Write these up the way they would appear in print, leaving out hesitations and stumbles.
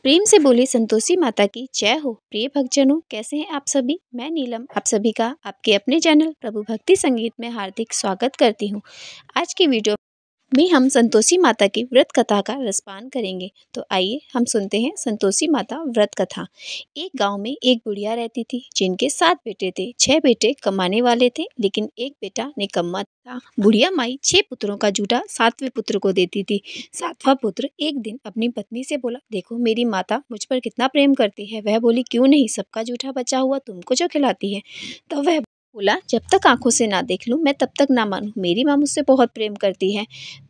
प्रेम से बोली संतोषी माता की जय हो। प्रिय भक्तजनों, कैसे हैं आप सभी। मैं नीलम आप सभी का आपके अपने चैनल प्रभु भक्ति संगीत में हार्दिक स्वागत करती हूँ। आज की वीडियो में हम संतोषी माता की व्रत कथा का रसपान करेंगे। तो आइए हम सुनते हैं संतोषी माता व्रत कथा। एक गांव में एक बुढ़िया रहती थी जिनके 7 बेटे थे। 6 बेटे कमाने वाले थे लेकिन एक बेटा निकम्मा था। बुढ़िया माई 6 पुत्रों का जूठा 7वें पुत्र को देती थी। 7वां पुत्र एक दिन अपनी पत्नी से बोला, देखो मेरी माता मुझ पर कितना प्रेम करती है। वह बोली, क्यों नहीं, सबका जूठा बचा हुआ तुमको जो खिलाती है। तब वह बोला, जब तक आंखों से ना देख लूं मैं तब तक ना मानूं। मेरी माँ मुझसे बहुत प्रेम करती है।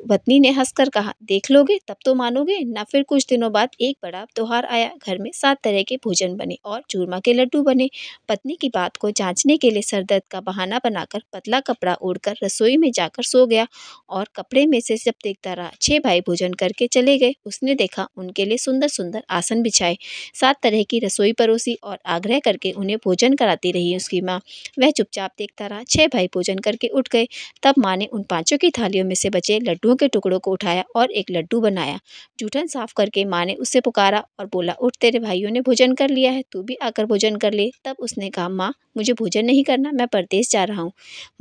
पत्नी ने हंसकर कहा, देख लोगे तब तो मानोगे ना। फिर कुछ दिनों बाद एक बड़ा त्योहार आया। घर में 7 तरह के भोजन बने और चूरमा के लड्डू बने। पत्नी की बात को जांचने के लिए सर दर्द का बहाना बनाकर पतला कपड़ा ओढ़कर रसोई में जाकर सो गया और कपड़े में से जब देखता रहा 6 भाई भोजन करके चले गए। उसने देखा उनके लिए सुंदर सुंदर आसन बिछाए, 7 तरह की रसोई परोसी और आग्रह करके उन्हें भोजन कराती रही उसकी माँ। वह चुपचाप देखता रहा। 6 भाई भोजन करके उठ गए। तब माँ ने उन 5 की थालियों में से बचे लड्डुओं के टुकड़ों को उठाया और एक लड्डू बनाया। जूठन साफ करके माँ ने उससे पुकारा और बोला, उठ, तेरे भाइयों ने भोजन कर लिया है, तू भी आकर भोजन कर ले। तब उसने कहा, माँ मुझे भोजन नहीं करना, मैं परदेश जा रहा हूँ।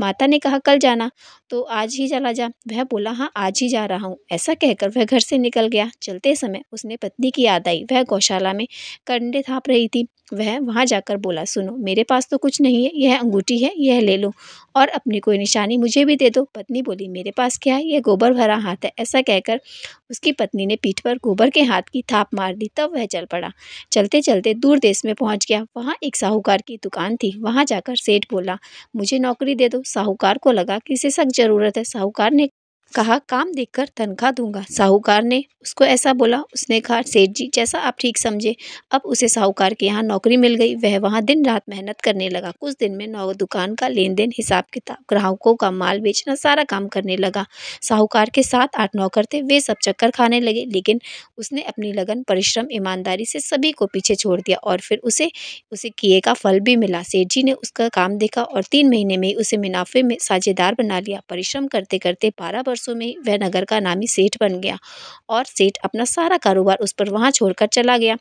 माता ने कहा, कल जाना तो आज ही चला जा। वह बोला, हाँ आज ही जा रहा हूँ। ऐसा कहकर वह घर से निकल गया। चलते समय उसने पत्नी की याद आई। वह गौशाला में कंडे थाप रही थी। वह वहां जाकर बोला, सुनो मेरे पास तो कुछ नहीं है, यह अंगूठी है, यह ले लो और अपनी कोई निशानी मुझे भी दे दो। पत्नी बोली, मेरे पास क्या है, यह गोबर भरा हाथ है। ऐसा कहकर उसकी पत्नी ने पीठ पर गोबर के हाथ की थाप मार दी। तब वह चल पड़ा। चलते चलते दूर देश में पहुंच गया। वहां एक साहूकार की दुकान थी। वहां जाकर सेठ बोला, मुझे नौकरी दे दो। साहूकार को लगा कि इसे सख्त जरूरत है। साहूकार ने कहा, काम देखकर तनख्वाह दूंगा। साहूकार ने उसको ऐसा बोला। उसने कहा, सेठ जी जैसा आप ठीक समझे। अब उसे साहूकार के यहाँ नौकरी मिल गई। वह वहाँ दिन रात मेहनत करने लगा। कुछ दिन में दुकान का लेन देन, हिसाब किताब, ग्राहकों का माल बेचना, सारा काम करने लगा। साहूकार के 7-8 नौकर थे। वे सब चक्कर खाने लगे लेकिन उसने अपनी लगन, परिश्रम, ईमानदारी से सभी को पीछे छोड़ दिया और फिर उसे किए का फल भी मिला। सेठ जी ने उसका काम देखा और 3 महीने में ही उसे मुनाफे में साझेदार बना लिया। परिश्रम करते करते 12 वर्षों में ही वह नगर का नामी सेठ बन गया और सेठ अपना सारा कारोबार उस पर वहां छोड़कर चला गया।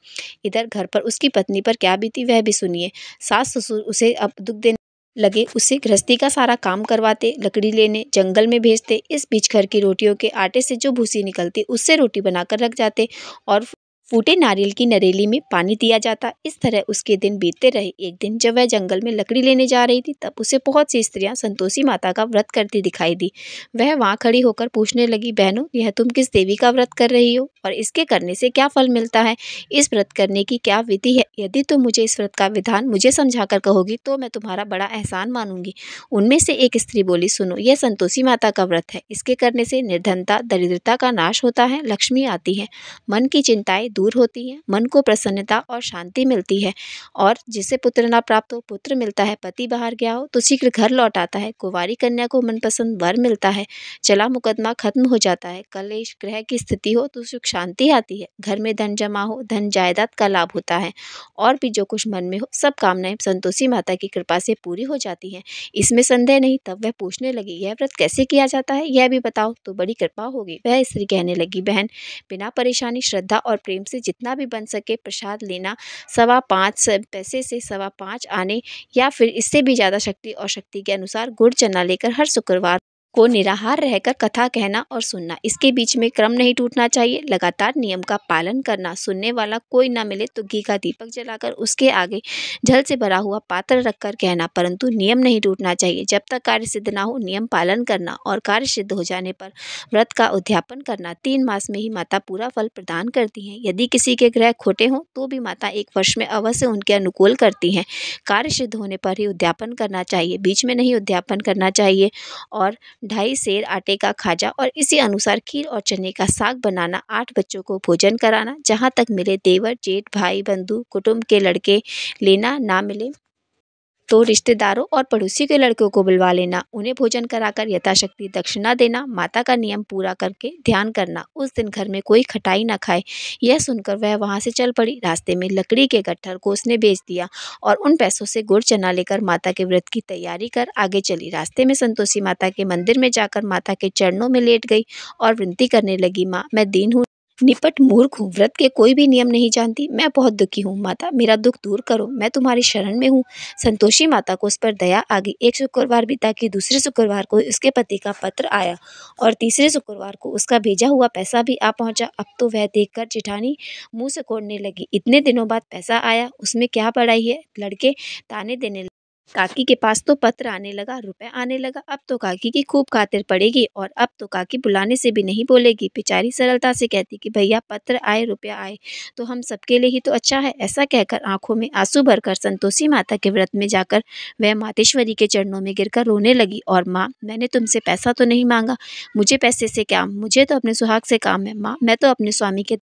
इधर घर पर उसकी पत्नी पर क्या बीती वह भी सुनिए। सास ससुर उसे अब दुख देने लगे। उससे गृहस्थी का सारा काम करवाते, लकड़ी लेने जंगल में भेजते। इस बीच घर की रोटियों के आटे से जो भूसी निकलती उससे रोटी बनाकर रख जाते और फूटे नारियल की नरेली में पानी दिया जाता। इस तरह उसके दिन बीतते रहे। एक दिन जब वह जंगल में लकड़ी लेने जा रही थी तब उसे बहुत सी स्त्रियां संतोषी माता का व्रत करती दिखाई दी। वह वहां खड़ी होकर पूछने लगी, बहनों यह तुम किस देवी का व्रत कर रही हो और इसके करने से क्या फल मिलता है? इस व्रत करने की क्या विधि है? यदि तुम मुझे इस व्रत का विधान मुझे समझाकर कहोगी तो मैं तुम्हारा बड़ा एहसान मानूंगी। उनमें से एक स्त्री बोली, सुनो यह संतोषी माता का व्रत है। इसके करने से निर्धनता, दरिद्रता का नाश होता है, लक्ष्मी आती है, मन की चिंताएं दूर होती हैं, मन को प्रसन्नता और शांति मिलती है और जिसे पुत्र ना प्राप्त हो पुत्र मिलता है, पति बाहर गया हो तो शीघ्र घर लौट आता है, कुंवारी कन्या को मनपसंद वर मिलता है, चला मुकदमा खत्म हो जाता है, कलेश ग्रह की स्थिति हो तो सुख शांति आती है, घर में धन जमा हो धन जायदाद का लाभ होता है और भी जो कुछ मन में हो सब कामनाएं संतोषी माता की कृपा से पूरी हो जाती हैं। इसमें संदेह नहीं। तब वह पूछने लगी, यह व्रत कैसे किया जाता है, यह भी बताओ तो बड़ी कृपा होगी। वह स्त्री कहने लगी, बहन बिना परेशानी, श्रद्धा और प्रेम से जितना भी बन सके प्रसाद लेना, 5.25 पैसे से 5.25 आने या फिर इससे भी ज़्यादा शक्ति और शक्ति के अनुसार गुड़ चना लेकर हर शुक्रवार को निराहार रहकर कथा कहना और सुनना। इसके बीच में क्रम नहीं टूटना चाहिए। लगातार नियम का पालन करना। सुनने वाला कोई ना मिले तो घी का दीपक जलाकर उसके आगे जल से भरा हुआ पात्र रखकर कहना, परंतु नियम नहीं टूटना चाहिए। जब तक कार्य सिद्ध ना हो नियम पालन करना और कार्य सिद्ध हो जाने पर व्रत का उद्यापन करना। 3 मास में ही माता पूरा फल प्रदान करती हैं। यदि किसी के ग्रह खोटे हों तो भी माता 1 वर्ष में अवश्य उनके अनुकूल करती हैं। कार्य सिद्ध होने पर ही उद्यापन करना चाहिए, बीच में नहीं उद्यापन करना चाहिए। और 2.5 सेर आटे का खाजा और इसी अनुसार खीर और चने का साग बनाना। 8 बच्चों को भोजन कराना। जहाँ तक मिले देवर, जेठ, भाई, बंधु, कुटुंब के लड़के लेना, ना मिले तो रिश्तेदारों और पड़ोसी के लड़कों को बुलवा लेना। उन्हें भोजन कराकर यथाशक्ति दक्षिणा देना। माता का नियम पूरा करके ध्यान करना। उस दिन घर में कोई खटाई न खाए। यह सुनकर वह वहां से चल पड़ी। रास्ते में लकड़ी के गट्ठर को उसने बेच दिया और उन पैसों से गुड़ चना लेकर माता के व्रत की तैयारी कर आगे चली। रास्ते में संतोषी माता के मंदिर में जाकर माता के चरणों में लेट गई और विनती करने लगी, माँ मैं दीन हूँ, निपट मूर्ख हूँ, व्रत के कोई भी नियम नहीं जानती। मैं बहुत दुखी हूँ माता, मेरा दुख दूर करो, मैं तुम्हारी शरण में हूँ। संतोषी माता को उस पर दया आ गई। एक शुक्रवार बीता कि दूसरे शुक्रवार को उसके पति का पत्र आया और तीसरे शुक्रवार को उसका भेजा हुआ पैसा भी आ पहुँचा। अब तो वह देखकर जेठानी मुँह सिकोड़ने लगी। इतने दिनों बाद पैसा आया, उसमें क्या बड़ाई है। लड़के ताने देने लगे। काकी के पास तो पत्र आने लगा, रुपए आने लगा। अब तो काकी की खूब खातिर पड़ेगी और अब तो काकी बुलाने से भी नहीं बोलेगी। बेचारी सरलता से कहती कि भैया पत्र आए, रुपया आए तो हम सबके लिए ही तो अच्छा है। ऐसा कहकर आंखों में आंसू भरकर संतोषी माता के व्रत में जाकर वह मातेश्वरी के चरणों में गिरकर रोने लगी। और माँ, मैंने तुमसे पैसा तो नहीं मांगा, मुझे पैसे से क्या, मुझे तो अपने सुहाग से काम है। माँ, मैं तो अपने स्वामी के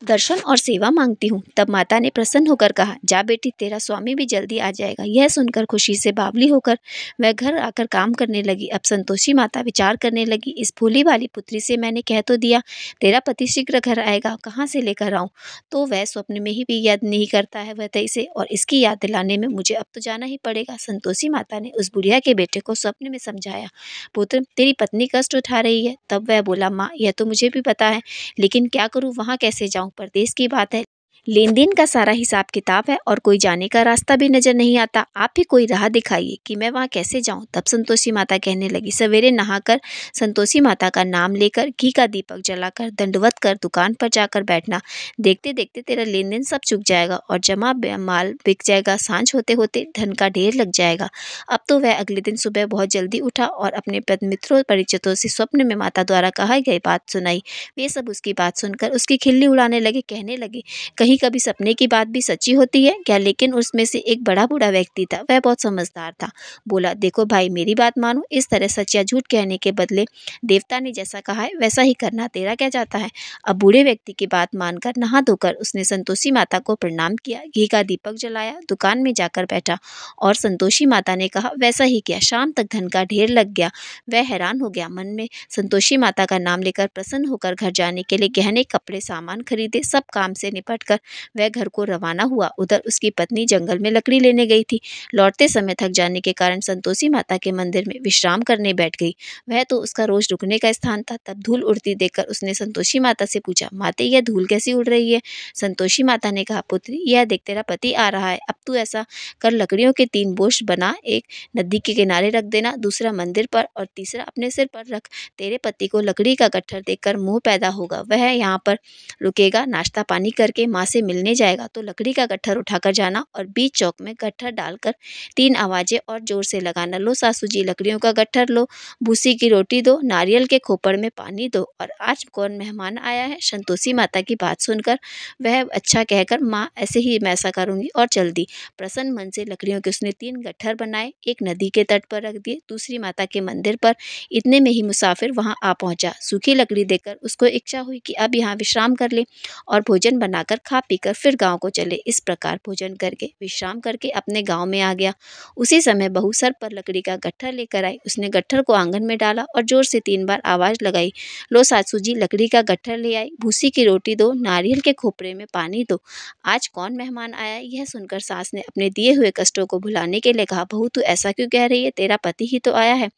दर्शन और सेवा मांगती हूँ। तब माता ने प्रसन्न होकर कहा, जा बेटी, तेरा स्वामी भी जल्दी आ जाएगा। यह सुनकर खुशी से बावली होकर वह घर आकर काम करने लगी। अब संतोषी माता विचार करने लगी, इस भोली वाली पुत्री से मैंने कह तो दिया तेरा पति शीघ्र घर आएगा, कहाँ से लेकर आऊँ। तो वह स्वप्न में ही भी याद नहीं करता है वह तैसे, और इसकी याद दिलाने में मुझे अब तो जाना ही पड़ेगा। संतोषी माता ने उस बुढ़िया के बेटे को स्वप्न में समझाया, पुत्र, तेरी पत्नी कष्ट उठा रही है। तब वह बोला, माँ, यह तो मुझे भी पता है, लेकिन क्या करूँ, वहाँ कैसे जाऊँ, परदेश की बात है, लेन देन का सारा हिसाब किताब है और कोई जाने का रास्ता भी नजर नहीं आता। आप ही कोई राह दिखाइए कि मैं वहाँ कैसे जाऊँ। तब संतोषी माता कहने लगी, सवेरे नहाकर संतोषी माता का नाम लेकर घी का दीपक जलाकर दंडवत कर दुकान पर जाकर बैठना। देखते देखते तेरा लेन देन सब चुक जाएगा और जमा माल बिक जाएगा। सांझ होते होते धन का ढेर लग जाएगा। अब तो वह अगले दिन सुबह बहुत जल्दी उठा और अपने मित्रों परिचितों से स्वप्न में माता द्वारा कहा गई बात सुनाई। वे सब उसकी बात सुनकर उसकी खिल्ली उड़ाने लगे, कहने लगे, कहीं कभी सपने की बात भी सच्ची होती है क्या। लेकिन उसमें से एक बड़ा बूढ़ा व्यक्ति था, वह बहुत समझदार था। बोला, देखो भाई, मेरी बात मानो, इस तरह सच या झूठ कहने के बदले देवता ने जैसा कहा है वैसा ही करना, तेरा क्या जाता है। अब बूढ़े व्यक्ति की बात मानकर नहा धोकर उसने संतोषी माता को प्रणाम किया, घी का दीपक जलाया, दुकान में जाकर बैठा और संतोषी माता ने कहा वैसा ही किया। शाम तक धन का ढेर लग गया। वह हैरान हो गया। मन में संतोषी माता का नाम लेकर प्रसन्न होकर घर जाने के लिए गहने, कपड़े, सामान खरीदे। सब काम से निपट कर वह घर को रवाना हुआ। उधर उसकी पत्नी जंगल में लकड़ी लेने गई थी। लौटते समय थक जाने के कारण संतोषी माता के मंदिर में विश्राम करने बैठ गई। वह तो उसका रोज रुकने का स्थान था। तब धूल उड़ती देखकर उसने संतोषी माता से पूछा, माते, यह धूल कैसी उड़ रही है। संतोषी माता ने कहा, पुत्री, यह देख तेरा पति आ रहा है। अब तू ऐसा कर, लकड़ियों के 3 बोझ बना, एक नदी के किनारे रख देना, दूसरा मंदिर पर और तीसरा अपने सिर पर रख। तेरे पति को लकड़ी का गट्ठर देखकर मोह पैदा होगा। वह यहाँ पर रुकेगा, नाश्ता पानी करके माँ से मिलने जाएगा तो लकड़ी का गट्ठर उठाकर जाना और बीच चौक में गट्ठर डालकर 3 आवाजें और जोर से लगाना, लो सासू जी, लकड़ियों का गट्ठर लो, भूसी की रोटी दो, नारियल के खोपड़ में पानी दो और आज कौन मेहमान आया है। संतोषी माता की बात सुनकर वह अच्छा कहकर, माँ, ऐसे ही मैं ऐसा करूँगी, और चल दी। प्रसन्न मन से लकड़ियों के उसने 3 गट्ठर बनाए, एक नदी के तट पर रख दिए, दूसरी माता के मंदिर पर। इतने में ही मुसाफिर वहां आ पहुंचा। सूखी लकड़ी देखकर उसको इच्छा हुई कि अब यहाँ विश्राम कर ले और भोजन बनाकर खा पीकर फिर गांव को चले। इस प्रकार भोजन करके विश्राम करके अपने गांव में आ गया। उसी समय बहू सर पर लकड़ी का गट्ठर लेकर आई। उसने गट्ठर को आंगन में डाला और जोर से 3 बार आवाज लगाई, लो सासू जी, लकड़ी का गट्ठर ले आई, भूसी की रोटी दो, नारियल के खोपरे में पानी दो, आज कौन मेहमान आया। यह सुनकर सास ने अपने दिए हुए कष्टों को भुलाने के लिए कहा, बहू, तू ऐसा क्यों कह रही है, तेरा पति ही तो आया है।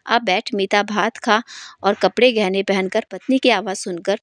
अब बैठ, मीठा भात खा और कपड़े गहने पहनकर। पत्नी की आवाज़ सुनकर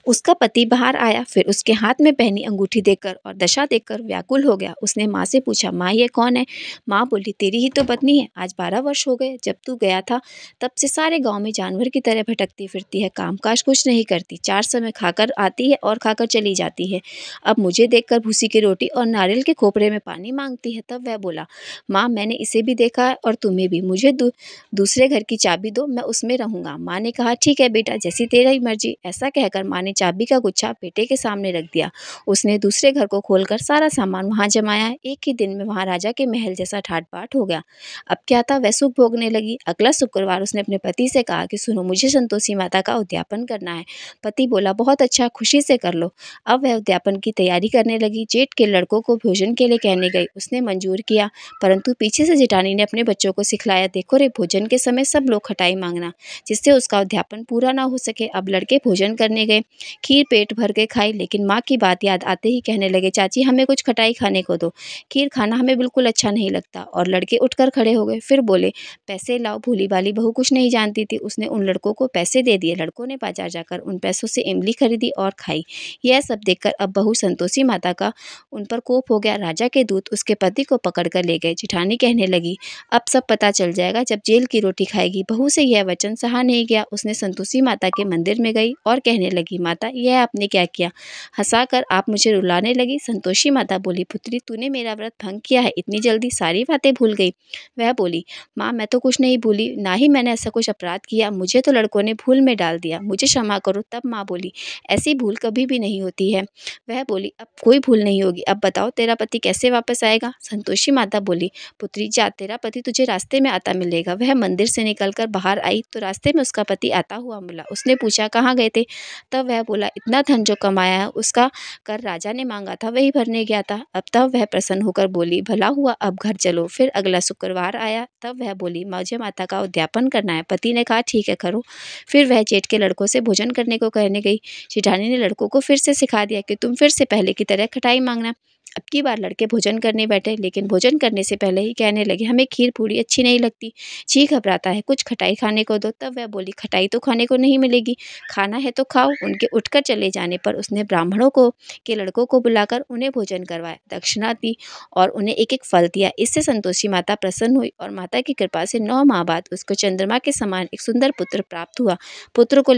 उसका पति बाहर आया। फिर उसके हाथ में पहनी अंगूठी देखकर और दशा देखकर व्याकुल हो गया। उसने माँ से पूछा, माँ, ये कौन है। माँ बोली, तेरी ही तो पत्नी है। आज 12 वर्ष हो गए जब तू गया था, तब से सारे गांव में जानवर की तरह भटकती फिरती है, कामकाज कुछ नहीं करती, 4 समय खाकर आती है और खाकर चली जाती है। अब मुझे देखकर भूसी की रोटी और नारियल के खोपरे में पानी मांगती है। तब वह बोला, माँ, मैंने इसे भी देखा है और तुम्हें भी, मुझे दूसरे घर की चाबी दो, मैं उसमें रहूंगा। माँ ने कहा, ठीक है बेटा, जैसी तेरी मर्जी। ऐसा कहकर माँ ने चाबी का गुच्छा बेटे के सामने रख दिया। उसने दूसरे घर को खोलकर सारा सामान वहां जमाया। एक ही दिन में वहां राजा के महल जैसा ठाट बाट हो गया। अब क्या था, वह सुख भोगने लगी। अगला शुक्रवार उसने अपने पति से कहा कि सुनो, मुझे संतोषी माता का उद्यापन करना है। पति बोला, बहुत अच्छा, खुशी से कर लो। अब वह उद्यापन की तैयारी करने लगी। जेठ के लड़कों को भोजन के लिए कहने गई। उसने मंजूर किया, परंतु पीछे से जेठानी ने अपने बच्चों को सिखलाया, देखो रे, भोजन के समय सब लोग खटाई मांगना, जिससे उसका उद्यापन पूरा ना हो सके। अब लड़के भोजन करने गए। खीर पेट भर के खाई, लेकिन माँ की बात याद आते ही कहने लगे, चाची हमें कुछ खटाई खाने को दो, खीर खाना हमें बिल्कुल अच्छा नहीं लगता। और लड़के उठकर खड़े हो गए। फिर बोले, पैसे लाओ। भोली भाली बहू कुछ नहीं जानती थी, उसने उन लड़कों को पैसे दे दिए। लड़कों ने बाजार जाकर उन पैसों से इमली खरीदी और खाई। यह सब देखकर अब बहू संतोषी माता का उन पर कोप हो गया। राजा के दूत उसके पति को पकड़ कर ले गए। जिठानी कहने लगी, अब सब पता चल जाएगा जब जेल की रोटी खाएगी। बहू से यह वचन सहा नहीं गया। उसने संतोषी माता के मंदिर में गई और कहने लगी, माता यह आपने क्या किया? हंसाकर आप मुझे रुलाने लगी। संतोषी माता बोली, पुत्री तूने मेरा व्रत भंग किया है, इतनी जल्दी सारी बातें भूल गई। वह बोली, माँ मैं तो कुछ नहीं भूली, ना ही मैंने ऐसा कुछ अपराध किया, मुझे तो लड़कों ने भूल में डाल दिया, मुझे क्षमा करो। तब माँ बोली, ऐसी भूल कभी भी नहीं होती है। वह बोली, अब कोई भूल नहीं होगी, अब बताओ तेरा पति कैसे वापस आएगा? संतोषी माता बोली, पुत्री जा, तेरा पति तुझे रास्ते में आता मिलेगा। वह मंदिर से निकलकर बाहर आई तो रास्ते में उसका पति आता हुआ मिला। उसने पूछा, कहाँ गए थे? तब वह बोला, इतना धन जो कमाया है उसका कर राजा ने मांगा था, वही भरने गया था। अब तब वह प्रसन्न होकर बोली, भला हुआ, अब घर चलो। फिर अगला शुक्रवार आया, तब वह बोली, मुझे माता का उद्यापन करना है। पति ने कहा, ठीक है करो। फिर वह जेठ के लड़कों से भोजन करने को कहने गई। जेठानी ने लड़कों को फिर से सिखा दिया कि तुम फिर से पहले की तरह खटाई मांगना। अब की बार लड़के भोजन करने बैठे, लेकिन भोजन करने से पहले ही कहने लगे, हमें खीर पूड़ी अच्छी नहीं लगती, जी घबराता है, कुछ खटाई खाने को दो। तब वह बोली, खटाई तो खाने को नहीं मिलेगी, खाना है तो खाओ। उनके उठकर चले जाने पर उसने ब्राह्मणों को के लड़कों को बुलाकर उन्हें भोजन करवाया, दक्षिणा दी और उन्हें एक एक फल दिया। इससे संतोषी माता प्रसन्न हुई और माता की कृपा से 9 माह बाद उसको चंद्रमा के समान एक सुंदर पुत्र प्राप्त हुआ। पुत्र को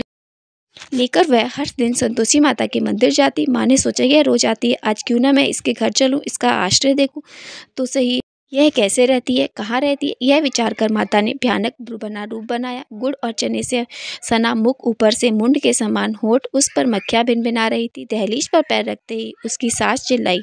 लेकर वह हर दिन संतोषी माता के मंदिर जाती। माँ ने सोचा, यह रोज आती है, आज क्यों ना मैं इसके घर चलूं, इसका आश्रय देखूं तो सही, यह कैसे रहती है, कहाँ रहती है। यह विचार कर माता ने भयानक रूप बनाया। गुड़ और चने से सना मुख, ऊपर से मुंड के समान होठ, उस पर मक्खियाँ भिनभिना रही थी। दहलीज पर पैर रखते ही उसकी सास चिल्लाई,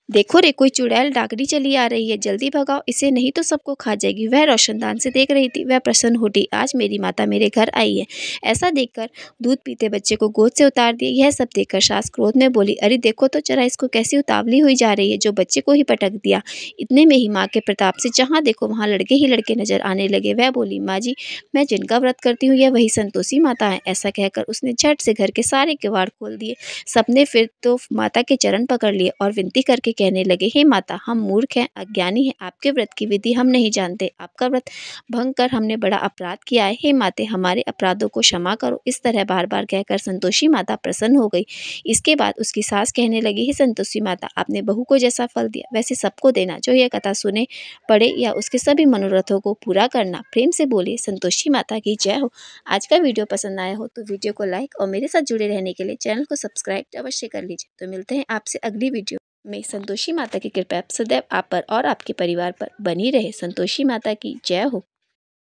देखो रे, कोई चुड़ैल डाकनी चली आ रही है, जल्दी भगाओ इसे, नहीं तो सबको खा जाएगी। वह रोशनदान से देख रही थी। वह प्रसन्न होती, आज मेरी माता मेरे घर आई है। ऐसा देखकर दूध पीते बच्चे को गोद से उतार दिया। यह सब देखकर सास क्रोध में बोली, अरे देखो तो जरा इसको, कैसी उतावली हुई जा रही है, जो बच्चे को ही पटक दिया। इतने में ही माँ के प्रताप से जहाँ देखो वहाँ लड़के ही लड़के नजर आने लगे। वह बोली, माँ जी मैं जिनका व्रत करती हूँ यह वही संतोषी माता है। ऐसा कहकर उसने झट से घर के सारे किवाड़ खोल दिए। सबने फिर तो माता के चरण पकड़ लिए और विनती करके कहने लगे, हे माता हम मूर्ख हैं, अज्ञानी हैं, आपके व्रत की विधि हम नहीं जानते, आपका व्रत भंग कर हमने बड़ा अपराध किया है, हे माते हमारे अपराधों को क्षमा करो। इस तरह बार बार कहकर संतोषी माता प्रसन्न हो गई। इसके बाद उसकी सास कहने लगी, हे संतोषी माता आपने बहू को जैसा फल दिया वैसे सबको देना, जो यह कथा सुने पढ़े या उसके सभी मनोरथों को पूरा करना। प्रेम से बोले संतोषी माता की जय हो। आज का वीडियो पसंद आया हो तो वीडियो को लाइक और मेरे साथ जुड़े रहने के लिए चैनल को सब्सक्राइब अवश्य कर लीजिए। तो मिलते हैं आपसे अगली वीडियो में। संतोषी माता की कृपा सदैव आप पर और आपके परिवार पर बनी रहे। संतोषी माता की जय हो।